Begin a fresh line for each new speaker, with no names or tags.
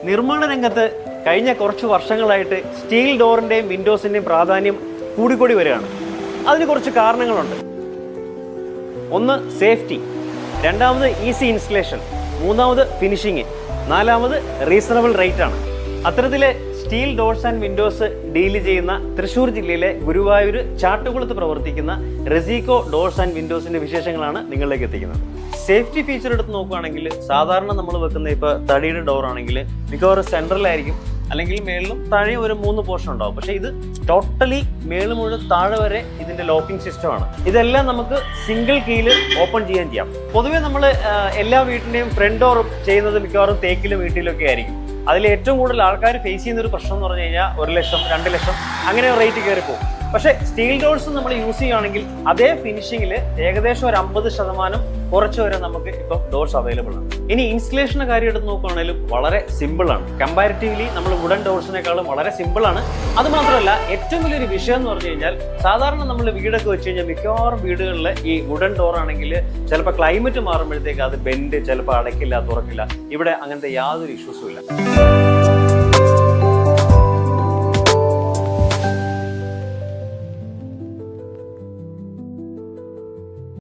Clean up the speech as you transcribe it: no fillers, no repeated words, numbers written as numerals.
നിർമ്മാണ രംഗത്ത് കഴിഞ്ഞ കുറച്ച് വർഷങ്ങളായിട്ട് സ്റ്റീൽ ഡോറിൻ്റെയും വിൻഡോസിൻ്റെയും പ്രാധാന്യം കൂടിക്കൂടി വരികയാണ്. അതിന് കുറച്ച് കാരണങ്ങളുണ്ട്. ഒന്ന് സേഫ്റ്റി, രണ്ടാമത് ഈസി ഇൻസ്റ്റലേഷൻ, മൂന്നാമത് ഫിനിഷിങ്, നാലാമത് റീസണബിൾ റേറ്റ് ആണ്. അത്തരത്തിലെ steel doors and windows deal ചെയ്യുന്ന തൃശ്ശൂർ ജില്ലയിലെ ഗുരുവായൂർ ചാട്ടുകുളത്ത് പ്രവർത്തിക്കുന്ന റെസിക്കോ ഡോർസ് ആൻഡ് വിൻഡോസിന്റെ വിശേഷങ്ങളാണ് നിങ്ങളിലേക്ക് എത്തിക്കുന്നത്. സേഫ്റ്റി ഫീച്ചർ എടുത്ത് നോക്കുകയാണെങ്കിൽ സാധാരണ നമ്മൾ വെക്കുന്ന ഇപ്പോൾ തടിയുടെ ഡോർ ആണെങ്കിൽ മിക്കവാറും സെൻട്രലായിരിക്കും, അല്ലെങ്കിൽ മേളിലും താഴെ ഒരു 3 പോർഷൻ ഉണ്ടാവും. പക്ഷേ ഇത് ടോട്ടലി മേള് മുഴുവൻ താഴെ വരെ ഇതിന്റെ ലോക്കിംഗ് സിസ്റ്റമാണ്. ഇതെല്ലാം നമുക്ക് സിംഗിൾ കീയിൽ ഓപ്പൺ ചെയ്യാം. പൊതുവെ നമ്മൾ എല്ലാ വീട്ടിന്റെയും ഫ്രണ്ട് ഡോർ ചെയ്യുന്നത് മിക്കവാറും തേക്കിലും വീട്ടിലൊക്കെ ആയിരിക്കും. അതിൽ ഏറ്റവും കൂടുതൽ ആൾക്കാർ ഫേസ് ചെയ്യുന്ന ഒരു പ്രശ്നം എന്ന് പറഞ്ഞു കഴിഞ്ഞാൽ 1 ലക്ഷം 2 ലക്ഷം അങ്ങനെ റേറ്റ് കയറി പോകും. പക്ഷേ സ്റ്റീൽ ഡോർസ് നമ്മൾ യൂസ് ചെയ്യുകയാണെങ്കിൽ അതേ ഫിനിഷിങ്ങിൽ ഏകദേശം ഒരു 50% കുറച്ച് വരെ നമുക്ക് ഇപ്പം ഡോർസ് അവൈലബിൾ ആണ്. ഇനി ഇൻസ്റ്റലേഷൻ്റെ കാര്യം എടുത്ത് നോക്കുകയാണെങ്കിലും വളരെ സിമ്പിൾ ആണ്. കമ്പാരിറ്റീവ്ലി നമ്മൾ വുഡൻ ഡോർസിനേക്കാളും വളരെ സിമ്പിൾ ആണ്. അത് മാത്രമല്ല ഏറ്റവും വലിയൊരു വിഷയം എന്ന് പറഞ്ഞു കഴിഞ്ഞാൽ സാധാരണ നമ്മൾ വീടൊക്കെ വെച്ച് കഴിഞ്ഞാൽ മിക്കവാറും വീടുകളിൽ ഈ വുഡൻ ഡോർ ആണെങ്കിൽ ചിലപ്പോൾ ക്ലൈമറ്റ് മാറുമ്പോഴത്തേക്ക് അത് ബെൻഡ് ചിലപ്പോൾ അടയ്ക്കില്ല, തുറക്കില്ല. ഇവിടെ അങ്ങനത്തെ യാതൊരു ഇഷ്യൂസും ഇല്ല.